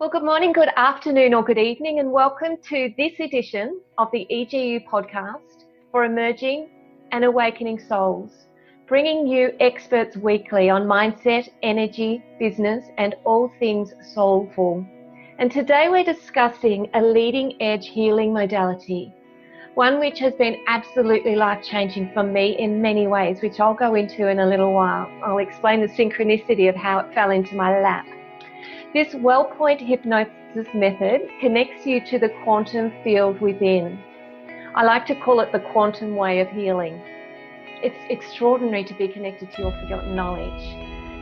Well, good morning, good afternoon, or good evening, and welcome to this edition of the EGU podcast for emerging and awakening souls, bringing you experts weekly on mindset, energy, business, and all things soulful. And today we're discussing a leading edge healing modality, one which has been absolutely life-changing for me in many ways, which I'll go into in a little while. I'll explain the synchronicity of how it fell into my lap. This Wellpoint Hypnosis Method connects you to the quantum field within. I like to call it the quantum way of healing. It's extraordinary to be connected to your forgotten knowledge.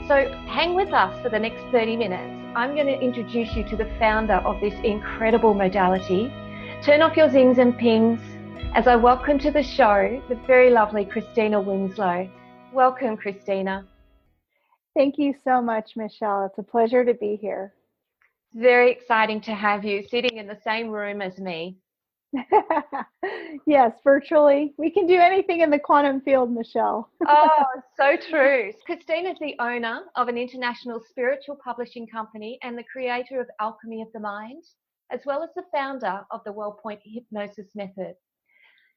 So hang with us for the next 30 minutes. I'm going to introduce you to the founder of this incredible modality. Turn off your zings and pings as I welcome to the show the very lovely Christina Winslow. Welcome, Christina. Thank you so much, Michelle. It's a pleasure to be here. Very exciting to have you sitting in the same room as me. Yes, virtually. We can do anything in the quantum field, Michelle. Oh, so true. Christina is the owner of an international spiritual publishing company and the creator of Alchemy of the Mind, as well as the founder of the Wellpoint Hypnosis Method.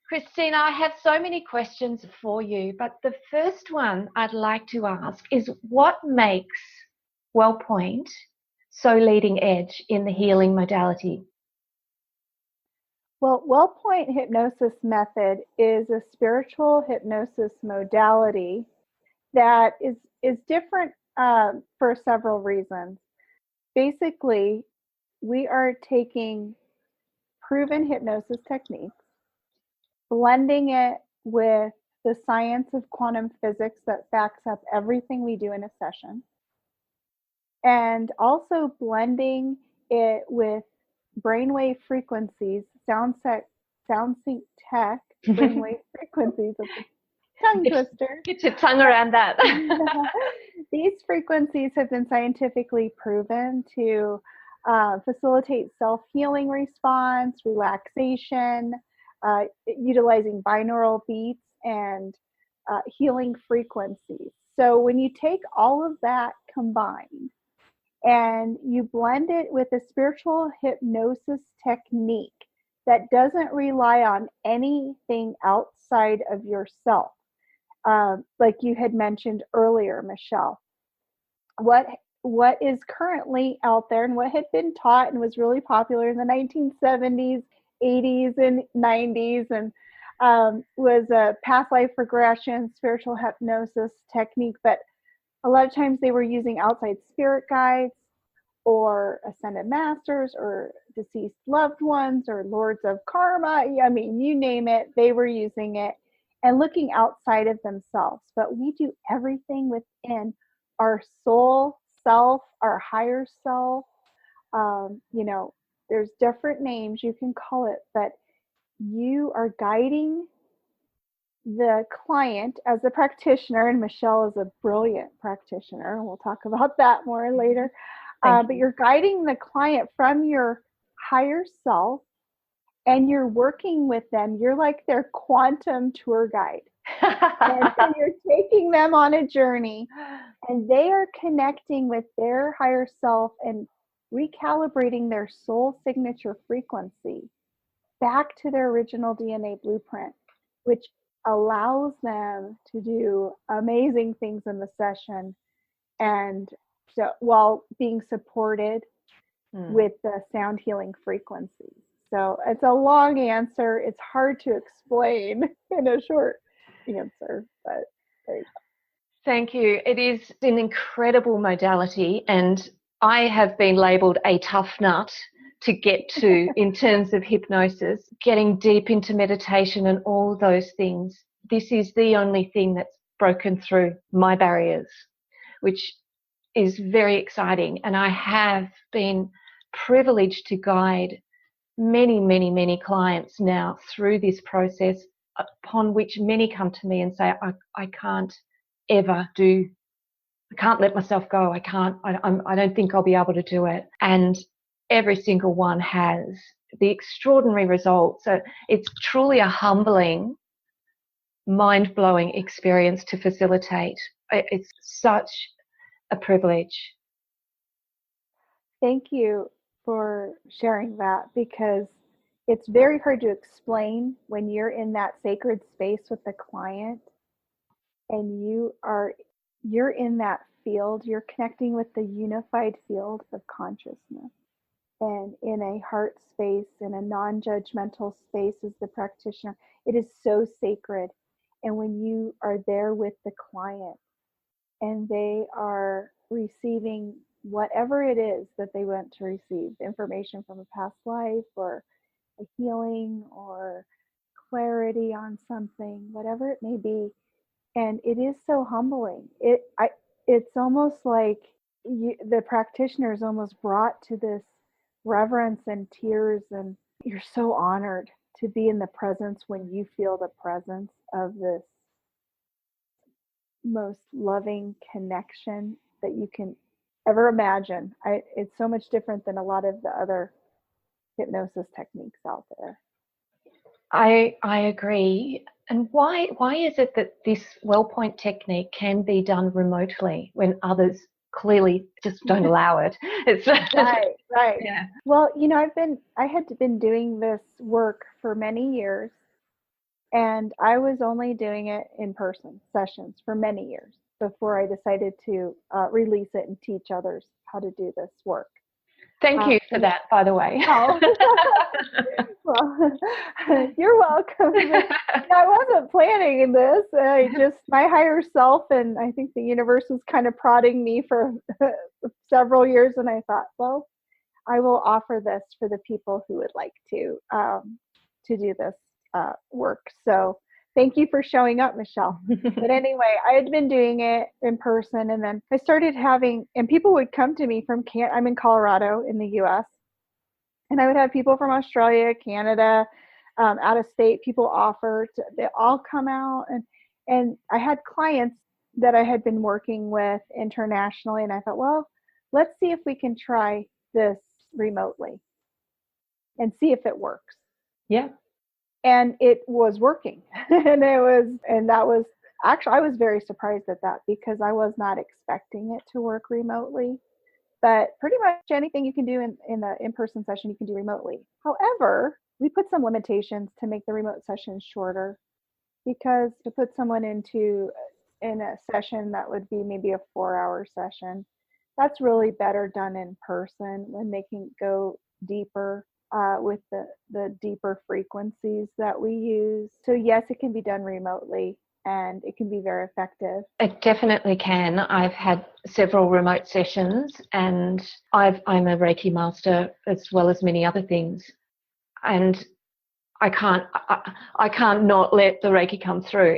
Christina, I have so many questions for you, but the first one I'd like to ask is what makes Wellpoint so leading edge in the healing modality? Well, Wellpoint Hypnosis Method is a spiritual hypnosis modality that is different for several reasons. Basically, we are taking proven hypnosis techniques, blending it with the science of quantum physics that backs up everything we do in a session, and also blending it with brainwave frequencies, sound sync tech, brainwave frequencies. It's a tongue twister. Get your tongue around that. These frequencies have been scientifically proven to facilitate self-healing response, relaxation, utilizing binaural beats and healing frequencies. So when you take all of that combined and you blend it with a spiritual hypnosis technique that doesn't rely on anything outside of yourself, like you had mentioned earlier, Michelle, what is currently out there and what had been taught and was really popular in the 1970s, 80s, and 90s, and was a past life regression, spiritual hypnosis technique, but a lot of times they were using outside spirit guides or ascended masters or deceased loved ones or lords of karma. I mean, you name it, they were using it and looking outside of themselves. But we do everything within our soul self, our higher self. There's different names you can call it, but you are guiding the client as a practitioner, and Michelle is a brilliant practitioner, and we'll talk about that more later. But you're guiding the client from your higher self, and you're working with them. You're like their quantum tour guide. And so you're taking them on a journey, and they are connecting with their higher self and recalibrating their soul signature frequency back to their original DNA blueprint, which allows them to do amazing things in the session, and so while being supported with the sound healing frequencies. So it's a long answer. It's hard to explain in a short answer, but there you go. Thank you. It is an incredible modality, and I have been labelled a tough nut to get to in terms of hypnosis, getting deep into meditation and all those things. This is the only thing that's broken through my barriers, which is very exciting. And I have been privileged to guide many, many, many clients now through this process, upon which many come to me and say, I can't let myself go. I don't think I'll be able to do it. And every single one has the extraordinary results. So it's truly a humbling, mind-blowing experience to facilitate. It's such a privilege. Thank you. for sharing that, because it's very hard to explain when you're in that sacred space with the client and you're in that field, you're connecting with the unified field of consciousness. And in a heart space, in a non-judgmental space as the practitioner, it is so sacred. And when you are there with the client and they are receiving whatever it is that they want to receive, information from a past life or a healing or clarity on something, whatever it may be, and it is so humbling. It's almost like the practitioner is almost brought to this reverence and tears, and you're so honored to be in the presence when you feel the presence of this most loving connection that you can ever imagine. It's so much different than a lot of the other hypnosis techniques out there. I agree. And why is it that this Wellpoint technique can be done remotely when others clearly just don't allow it? It's right. Yeah. Well, I had been doing this work for many years, and I was only doing it in person sessions for many years before I decided to release it and teach others how to do this work. Thank you for that, by the way. Oh. Well, you're welcome. I wasn't planning this. My higher self, and I think the universe was kind of prodding me for several years, and I thought, well, I will offer this for the people who would like to do this work. So thank you for showing up, Michelle. But anyway, I had been doing it in person, and then I started and people would come to me from I'm in Colorado in the U.S., and I would have people from Australia, Canada, out of state, people they all come out, and I had clients that I had been working with internationally, and I thought, well, let's see if we can try this remotely and see if it works. Yeah. And it was working. and that was actually, I was very surprised at that because I was not expecting it to work remotely. But pretty much anything you can do in an in-person session, you can do remotely. However, we put some limitations to make the remote sessions shorter, because to put someone in a session that would be maybe a 4-hour session, that's really better done in person when they can go deeper with the deeper frequencies that we use. So yes, it can be done remotely, and it can be very effective. It definitely can. I've had several remote sessions, and I'm a Reiki master as well as many other things, and I can't not let the Reiki come through.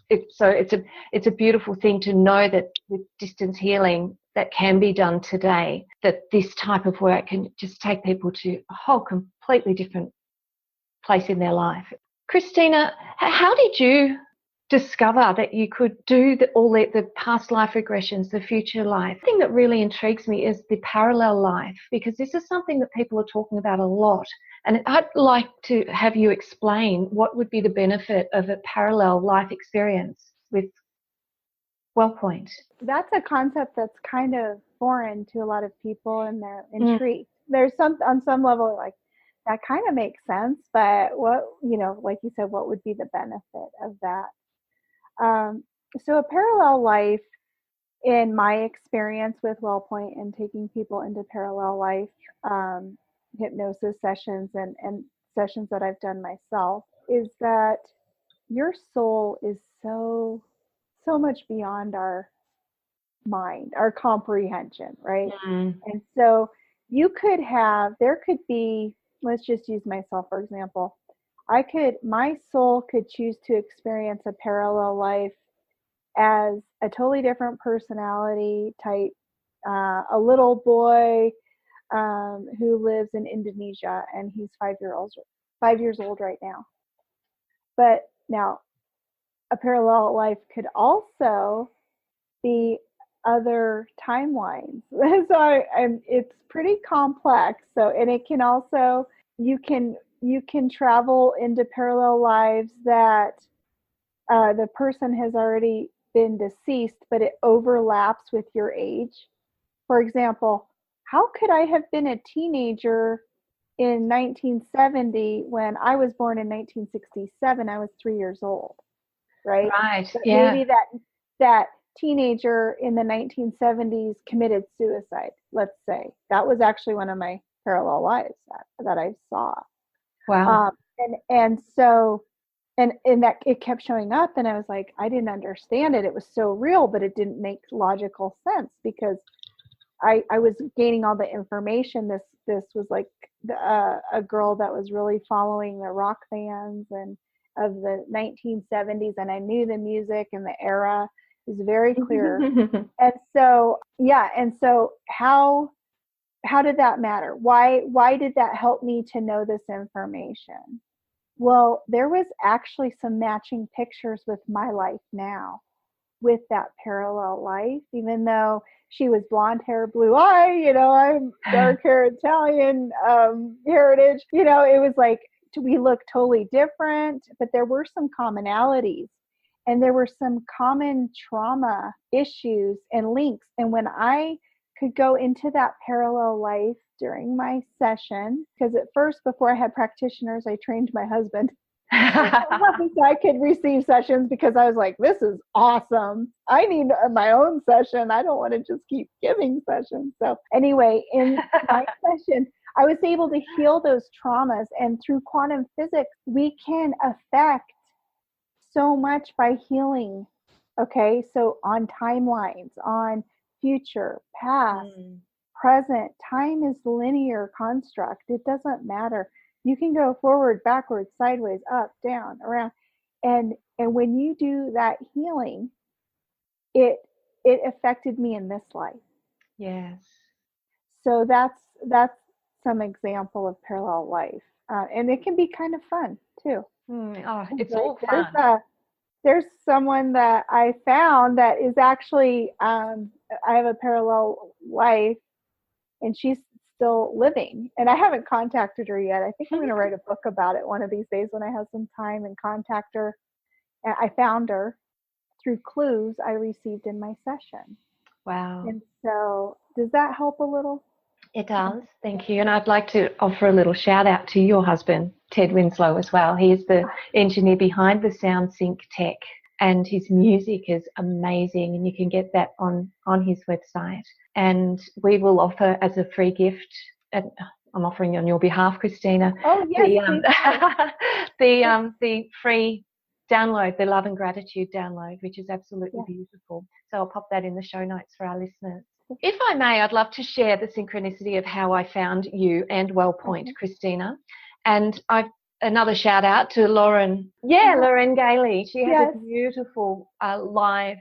It's a beautiful thing to know that with distance healing that can be done today, that this type of work can just take people to a whole completely different place in their life. Christina, how did you discover that you could do all the past life regressions, the future life? The thing that really intrigues me is the parallel life, because this is something that people are talking about a lot. And I'd like to have you explain what would be the benefit of a parallel life experience with Wellpoint. That's a concept that's kind of foreign to a lot of people, and they're intrigued. There's on some level, like, that kind of makes sense, but what, like you said, what would be the benefit of that? So a parallel life, in my experience with Wellpoint and taking people into parallel life hypnosis sessions and sessions that I've done myself, is that your soul is so much beyond our mind, our comprehension, right? And so there could be, let's just use myself for example. My soul could choose to experience a parallel life as a totally different personality type, a little boy who lives in Indonesia, and he's 5 years old right now. But now, a parallel life could also be other timelines. So it's pretty complex. So, and it can also, you can travel into parallel lives that the person has already been deceased, but it overlaps with your age. For example, how could I have been a teenager in 1970 when I was born in 1967? I was 3 years old, right? Right. But Yeah. maybe that teenager in the 1970s committed suicide, let's say. That was actually one of my parallel lives that I saw. Wow. And so, and that it kept showing up, and I was like, I didn't understand it. It was so real, but it didn't make logical sense because I was gaining all the information. This was like a girl that was really following the rock bands and of the 1970s, and I knew the music and the era. It was very clear. And so, yeah, and so how did that matter? Why did that help me to know this information? Well, there was actually some matching pictures with my life now, with that parallel life, even though she was blonde hair, blue eye, I'm dark hair Italian heritage, it was like we look totally different, but there were some commonalities and there were some common trauma issues and links. And when I could go into that parallel life during my session, because at first, before I had practitioners, I trained my husband so I could receive sessions because I was like, this is awesome. I need my own session. I don't want to just keep giving sessions. So anyway, in my session, I was able to heal those traumas. And through quantum physics, we can affect so much by healing. Okay, so on timelines, on future, past, present, time is linear construct. It doesn't matter. You can go forward, backwards, sideways, up, down, around. And when you do that healing, it affected me in this life. Yes. So that's some example of parallel life. And it can be kind of fun too. Oh, it's all fun. There's someone that I found that is actually, I have a parallel life, and she's still living. And I haven't contacted her yet. I think I'm going to write a book about it one of these days when I have some time and contact her. And I found her through clues I received in my session. Wow. And so does that help a little? It does. Thank you. And I'd like to offer a little shout out to your husband, Ted Winslow, as well. He is the engineer behind the Sound Sync tech, and his music is amazing, and you can get that on his website. And we will offer as a free gift, and I'm offering on your behalf, Christina. Oh, yes, the free download, the Love and Gratitude download, which is absolutely beautiful. So I'll pop that in the show notes for our listeners. If I may, I'd love to share the synchronicity of how I found you and Wellpoint, Christina. And another shout out to Lauren. Yeah, Lauren Gailey. She has a beautiful live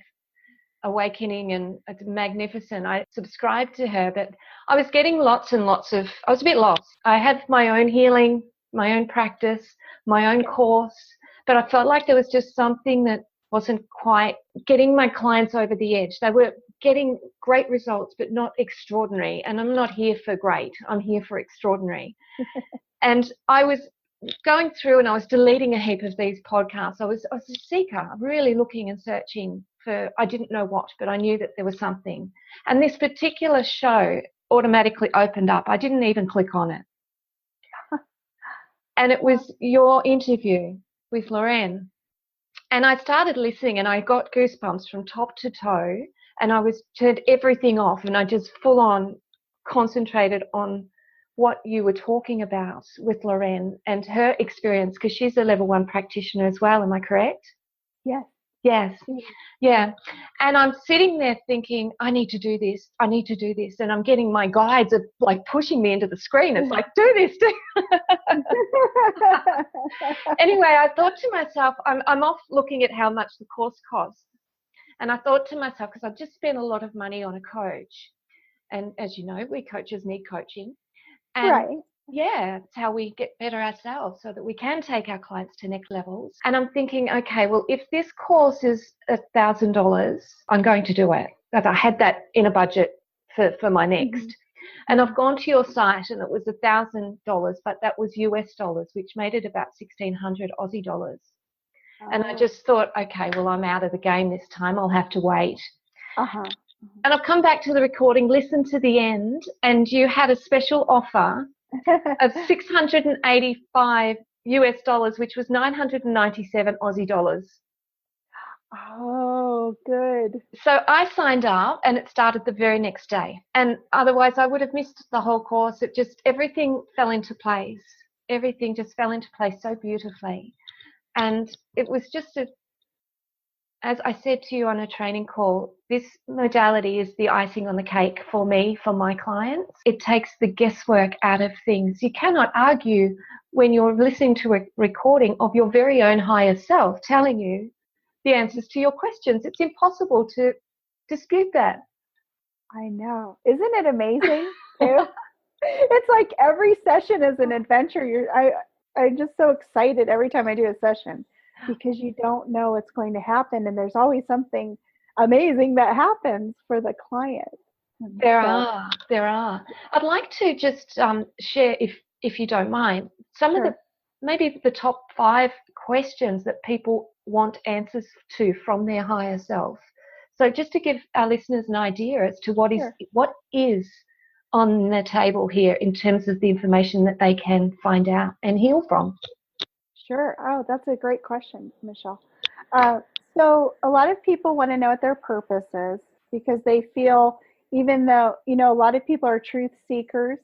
awakening, and it's magnificent. I subscribed to her, but I was getting lots and lots of, I was a bit lost. I had my own healing, my own practice, my own course, but I felt like there was just something that wasn't quite getting my clients over the edge. They were getting great results, but not extraordinary. And I'm not here for great. I'm here for extraordinary. And I was going through and I was deleting a heap of these podcasts. I was a seeker, really looking and searching for, I didn't know what, but I knew that there was something. And this particular show automatically opened up. I didn't even click on it. And it was your interview with Lorraine. And I started listening and I got goosebumps from top to toe, and I turned everything off, and I just full on concentrated on what you were talking about with Lorraine and her experience, because she's a level 1 practitioner as well. Am I correct? Yes. Yes. Yeah. And I'm sitting there thinking, I need to do this. I need to do this. And I'm getting my guides are like pushing me into the screen. It's like, do this. Anyway, I thought to myself, I'm off looking at how much the course costs. And I thought to myself, because I've just spent a lot of money on a coach. And as you know, we coaches need coaching. And yeah, it's how we get better ourselves so that we can take our clients to next levels. And I'm thinking, okay, well, if this course is $1,000, I'm going to do it. But I had that in a budget for my next. And I've gone to your site and it was $1,000, but that was US dollars, which made it about 1,600 Aussie dollars. And I just thought, okay, well, I'm out of the game this time. I'll have to wait. And I've come back to the recording, listened to the end, and you had a special offer of 685 US dollars, which was 997 Aussie dollars. Oh, good. So I signed up and it started the very next day. And otherwise I would have missed the whole course. It just, everything fell into place. Everything just fell into place so beautifully. And it was just as I said to you on a training call, this modality is the icing on the cake for me, for my clients. It takes the guesswork out of things. You cannot argue when you're listening to a recording of your very own higher self telling you the answers to your questions. It's impossible to dispute that. I know. Isn't it amazing too? It's like every session is an adventure. I'm just so excited every time I do a session, because you don't know what's going to happen, and there's always something amazing that happens for the client. There are. I'd like to just share, if you don't mind, some of maybe the top 5 questions that people want answers to from their higher self. So just to give our listeners an idea as to what is on the table here in terms of the information that they can find out and heal from. Sure. Oh, that's a great question, Michelle. So a lot of people want to know what their purpose is, because they feel, even though, a lot of people are truth seekers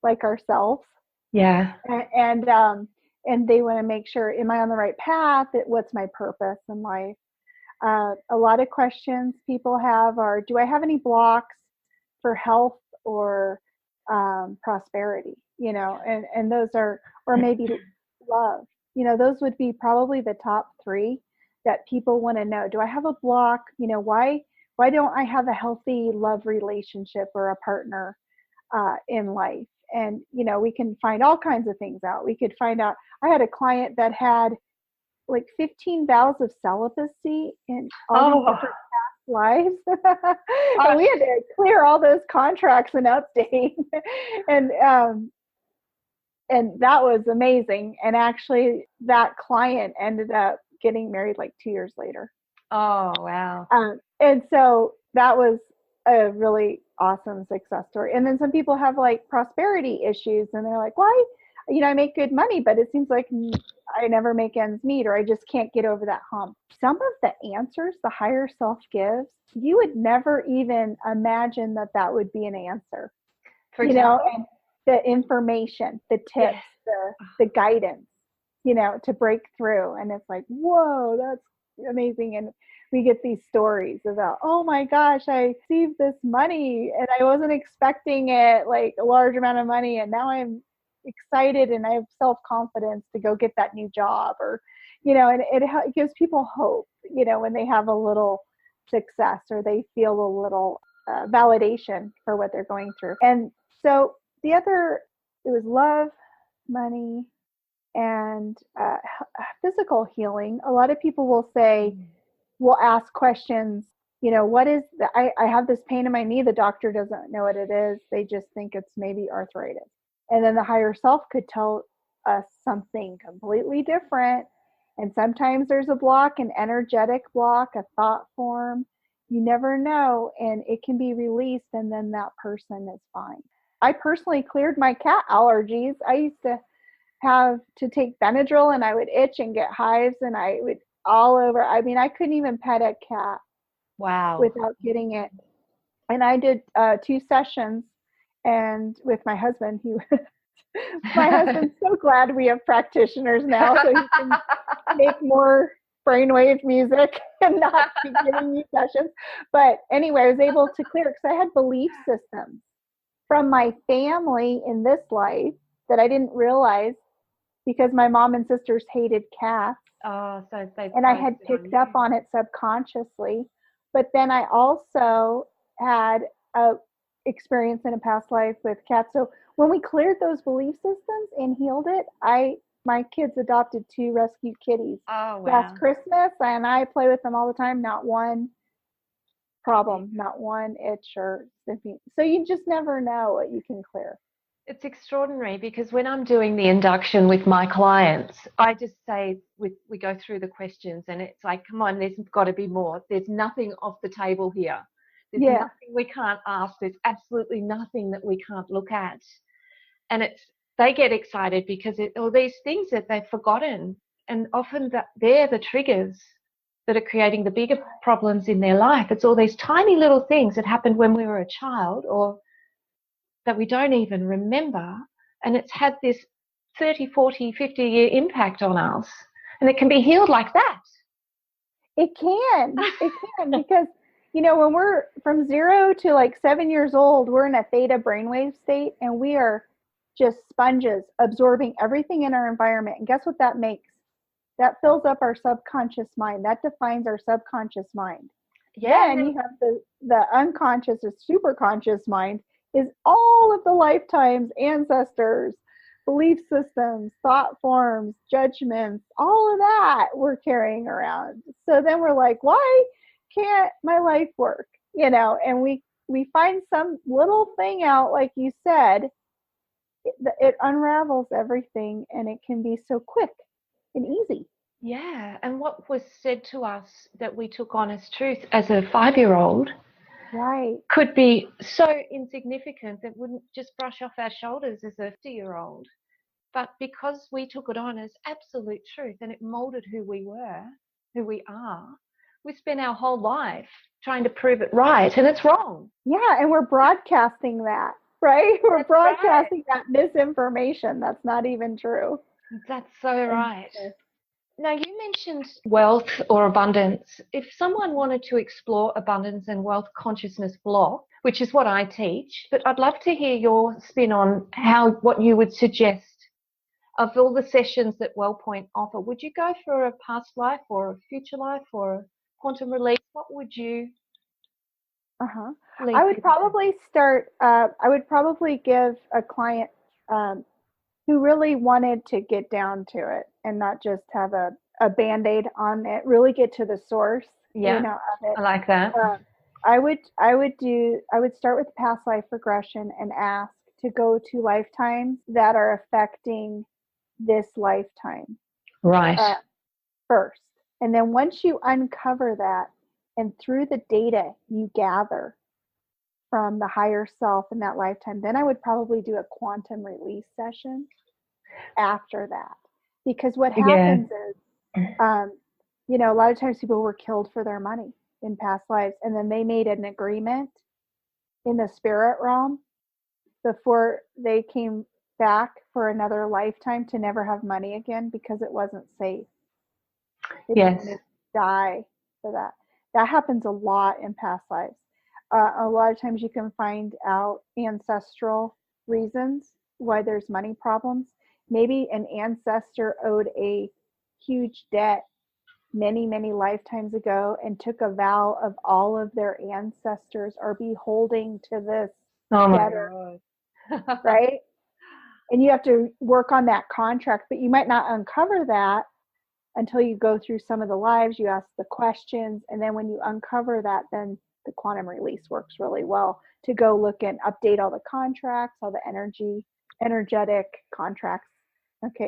like ourselves. Yeah. And they want to make sure, am I on the right path? What's my purpose in life? A lot of questions people have are, do I have any blocks for health or prosperity? And those are, or maybe love. Those would be probably the top 3 that people want to know. Do I have a block? Why don't I have a healthy love relationship or a partner in life? And, we can find all kinds of things out. We could find out, I had a client that had like 15 vows of celibacy in all these different past lives. And we had to clear all those contracts and update. And that was amazing. And actually that client ended up getting married like 2 years later. Oh, wow. And so that was a really awesome success story. And then some people have like prosperity issues, and they're like, why? I make good money, but it seems like I never make ends meet, or I just can't get over that hump. Some of the answers the higher self gives, you would never even imagine that would be an answer. For example? And the information, the tips, the guidance, to break through. And it's like, whoa, that's amazing. And we get these stories about, oh my gosh, I received this money and I wasn't expecting it, like a large amount of money, and now I'm excited and I have self-confidence to go get that new job, or, and it gives people hope, when they have a little success or they feel a little validation for what they're going through. And so it was love, money, and physical healing. A lot of people will say, will ask questions, what is I have this pain in my knee. The doctor doesn't know what it is. They just think it's maybe arthritis. And then the higher self could tell us something completely different. And sometimes there's a block, an energetic block, a thought form. You never know. And it can be released, and then that person is fine. I personally cleared my cat allergies. I used to have to take Benadryl, and I would itch and get hives, and I would all over. I mean, I couldn't even pet a cat. Wow. Without getting it. And I did 2 sessions, and with my husband, my husband's so glad we have practitioners now, so he can make more brainwave music and not be giving me sessions. But anyway, I was able to clear, because I had belief systems from my family in this life that I didn't realize, because my mom and sisters hated cats. Oh, so and I had picked up on it subconsciously. But then I also had a experience in a past life with cats. So when we cleared those belief systems and healed it, my kids adopted 2 rescue kitties last Christmas, and I play with them all the time. Not one problem, not one itch or sniffing. So you just never know what you can clear. It's extraordinary, because when I'm doing the induction with my clients, I just say, we go through the questions, and it's like, come on, there's got to be more. There's nothing off the table here. There's nothing we can't ask. There's absolutely nothing that we can't look at. And they get excited because all these things that they've forgotten, and often they're the triggers that are creating the bigger problems in their life. It's all these tiny little things that happened when we were a child or that we don't even remember, and it's had this 30, 40, 50-year impact on us, and it can be healed like that. It can because, when we're from 0 to like 7 years old, we're in a theta brainwave state, and we are just sponges absorbing everything in our environment. And guess what that makes? That fills up our subconscious mind. That defines our subconscious mind. Yeah. Then you have the unconscious or superconscious mind is all of the lifetimes, ancestors, belief systems, thought forms, judgments, all of that we're carrying around. So then we're like, why can't my life work? And we find some little thing out, like you said, it unravels everything, and it can be so quick and easy. Yeah, and what was said to us that we took on as truth as a 5-year-old could be so insignificant that wouldn't just brush off our shoulders as a 50-year-old. But because we took it on as absolute truth and it molded who we were, who we are, we spent our whole life trying to prove it right, and it's wrong. Yeah, and we're broadcasting that, right? We're broadcasting that misinformation that's not even true. That's so right. Now, you mentioned wealth or abundance. If someone wanted to explore abundance and wealth consciousness block, which is what I teach, but I'd love to hear your spin on what you would suggest of all the sessions that Wellpoint offer. Would you go for a past life or a future life or a quantum release? What would you? I would probably give a client who really wanted to get down to it and not just have a Band-Aid on it, really get to the source. Of it. I like that. I would start with past life regression and ask to go to lifetimes that are affecting this lifetime. Right. First. And then once you uncover that, and through the data you gather from the higher self in that lifetime, then I would probably do a quantum release session after that. Because what happens is, a lot of times people were killed for their money in past lives, and then they made an agreement in the spirit realm before they came back for another lifetime to never have money again because it wasn't safe. They didn't die for that. That happens a lot in past lives. A lot of times you can find out ancestral reasons why there's money problems. Maybe an ancestor owed a huge debt many, many lifetimes ago and took a vow of all of their ancestors are beholding to this debtor, right? And you have to work on that contract, but you might not uncover that until you go through some of the lives, you ask the questions, and then when you uncover that, then the quantum release works really well to go look and update all the contracts, all the energetic contracts,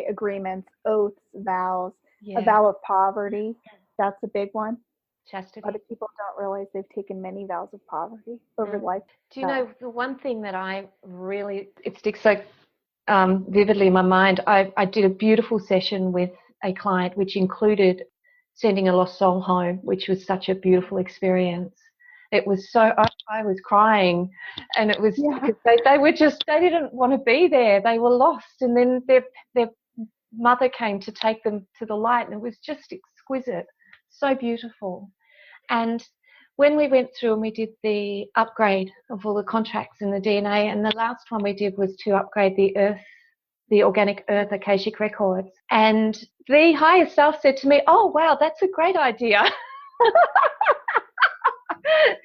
agreements, oaths, vows, a vow of poverty. That's a big one. Chastity. A lot of people don't realize they've taken many vows of poverty over life. Do you know the one thing that it sticks so vividly in my mind? I did a beautiful session with a client which included sending a lost soul home, which was such a beautiful experience. It was so, I was crying, and it was because they didn't want to be there. They were lost, and then their mother came to take them to the light, and it was just exquisite, so beautiful. And when we went through and we did the upgrade of all the contracts in the DNA, and the last one we did was to upgrade the organic earth Akashic records. And the higher self said to me, "Oh, wow, that's a great idea."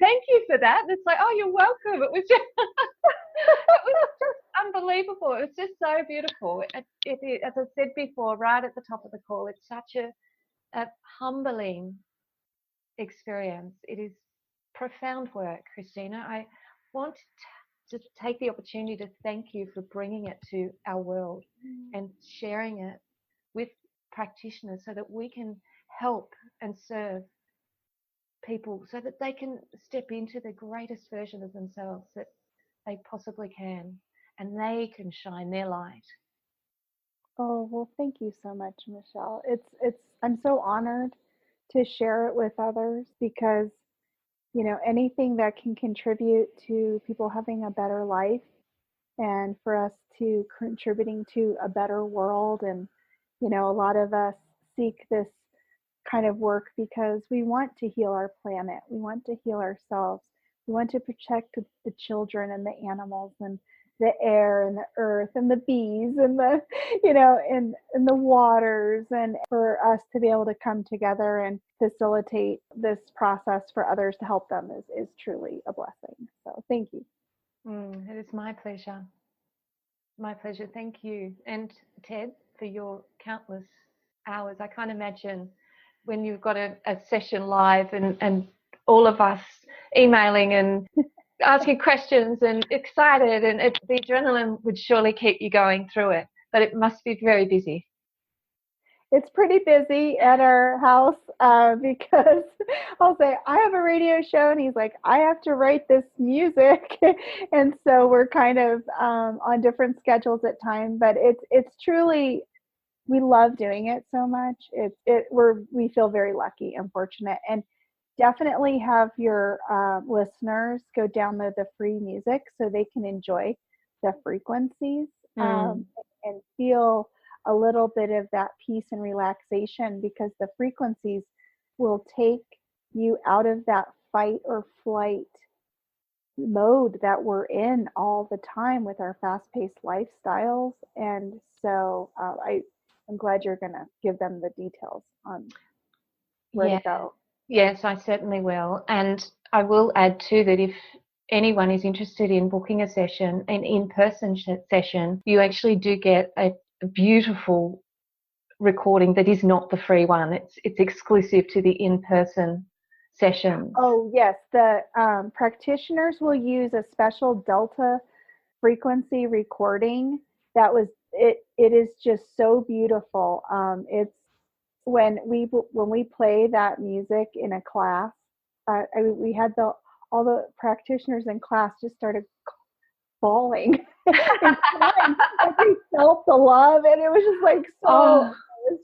Thank you for that. And it's like, oh, you're welcome. It was just, unbelievable. It was just so beautiful. As I said before, right at the top of the call, it's such a humbling experience. It is profound work, Christina. I want to take the opportunity to thank you for bringing it to our world and sharing it with practitioners so that we can help and serve people so that they can step into the greatest version of themselves that they possibly can, and they can shine their light. Oh, well, thank you so much, Michelle. I'm so honored to share it with others because, anything that can contribute to people having a better life and for us to contributing to a better world. And, a lot of us seek this kind of work because we want to heal our planet. We want to heal ourselves. We want to protect the children and the animals and the air and the earth and the bees and the, and the waters, and for us to be able to come together and facilitate this process for others to help them is truly a blessing. So thank you. It is my pleasure. My pleasure. Thank you. And Ted, for your countless hours. I can't imagine when you've got a session live and all of us emailing and asking questions and excited, and the adrenaline would surely keep you going through it, but it must be very busy. It's pretty busy at our house because I'll say, I have a radio show, and he's like, I have to write this music. And so we're kind of on different schedules at times, but it's truly, we love doing it so much. We feel very lucky and fortunate, and definitely have your listeners go download the free music so they can enjoy the frequencies and feel a little bit of that peace and relaxation, because the frequencies will take you out of that fight or flight mode that we're in all the time with our fast-paced lifestyles. And so I'm glad you're going to give them the details on where to go. Yes, I certainly will. And I will add too that if anyone is interested in booking a session, an in-person session, you actually do get a beautiful recording that is not the free one. It's exclusive to the in-person sessions. Oh yes, the practitioners will use a special delta frequency recording that was it is just so beautiful. It's when we play that music in a class, we had all the practitioners in class just started bawling and crying. They felt the love, and it was just like it was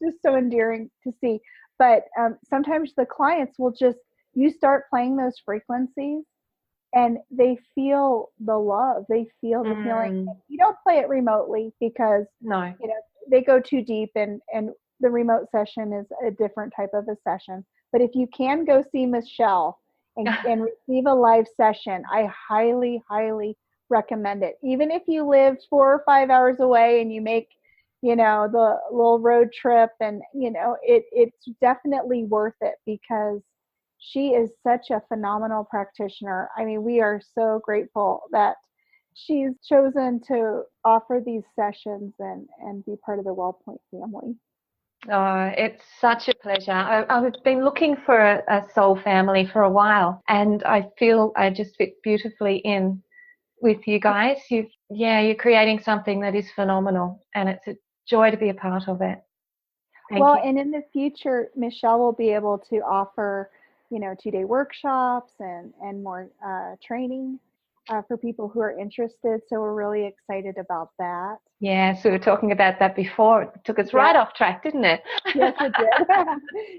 just so endearing to see. But sometimes the clients will you start playing those frequencies, and they feel the love, they feel the healing. You don't play it remotely because they go too deep, and the remote session is a different type of a session. But if you can go see Michelle and receive a live session, I highly, highly recommend it. Even if you live 4 or 5 hours away and you make, the little road trip, and, it's definitely worth it, because she is such a phenomenal practitioner. I mean, we are so grateful that she's chosen to offer these sessions and be part of the Wellpoint family. Oh, it's such a pleasure. I've been looking for a soul family for a while, and I feel I just fit beautifully in with you guys. You're creating something that is phenomenal, and it's a joy to be a part of it. Thank you. And in the future, Michelle will be able to offer, 2-day workshops and more training for people who are interested. So we're really excited about that. Yes, we were talking about that before. It took us right off track, didn't it? Yes, it did.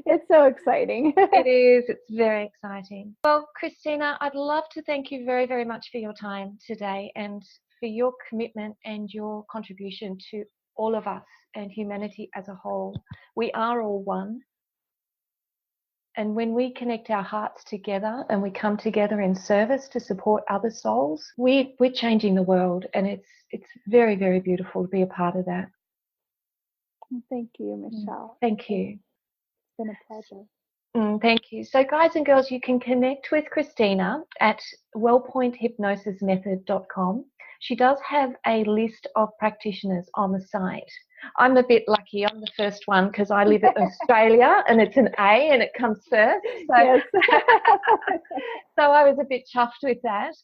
It's so exciting. It is. It's very exciting. Well, Christina, I'd love to thank you very, very much for your time today, and for your commitment and your contribution to all of us and humanity as a whole. We are all one. And when we connect our hearts together and we come together in service to support other souls, we're changing the world, and it's very, very beautiful to be a part of that. Thank you, Michelle. Thank you. It's been a pleasure. Thank you. So guys and girls, you can connect with Christina at wellpointhypnosismethod.com. She does have a list of practitioners on the site. I'm a bit lucky. I'm the first one because I live in Australia, and it's an A and it comes first. So, yes. So I was a bit chuffed with that.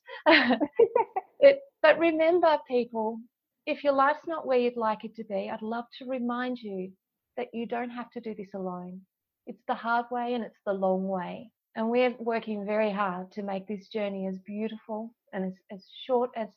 But remember, people, if your life's not where you'd like it to be, I'd love to remind you that you don't have to do this alone. It's the hard way and it's the long way. And we're working very hard to make this journey as beautiful and as short as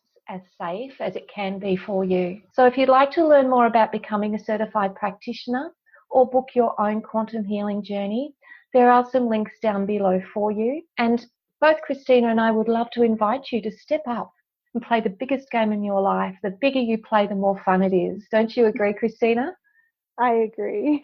safe as it can be for you. So if you'd like to learn more about becoming a certified practitioner or book your own quantum healing journey, there are some links down below for you. And both Christina and I would love to invite you to step up and play the biggest game in your life. The bigger you play, the more fun it is. Don't you agree, Christina? I agree.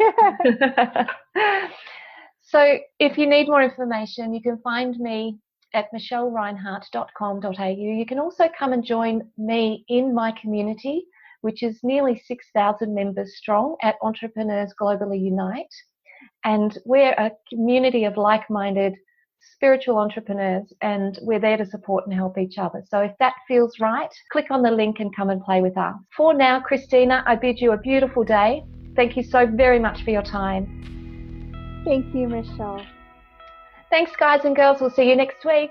So if you need more information, you can find me at michellereinhardt.com.au. You can also come and join me in my community, which is nearly 6,000 members strong at Entrepreneurs Globally Unite. And we're a community of like-minded spiritual entrepreneurs, and we're there to support and help each other. So if that feels right, click on the link and come and play with us. For now, Christina, I bid you a beautiful day. Thank you so very much for your time. Thank you, Michelle. Thanks, guys and girls. We'll see you next week.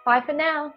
Bye for now.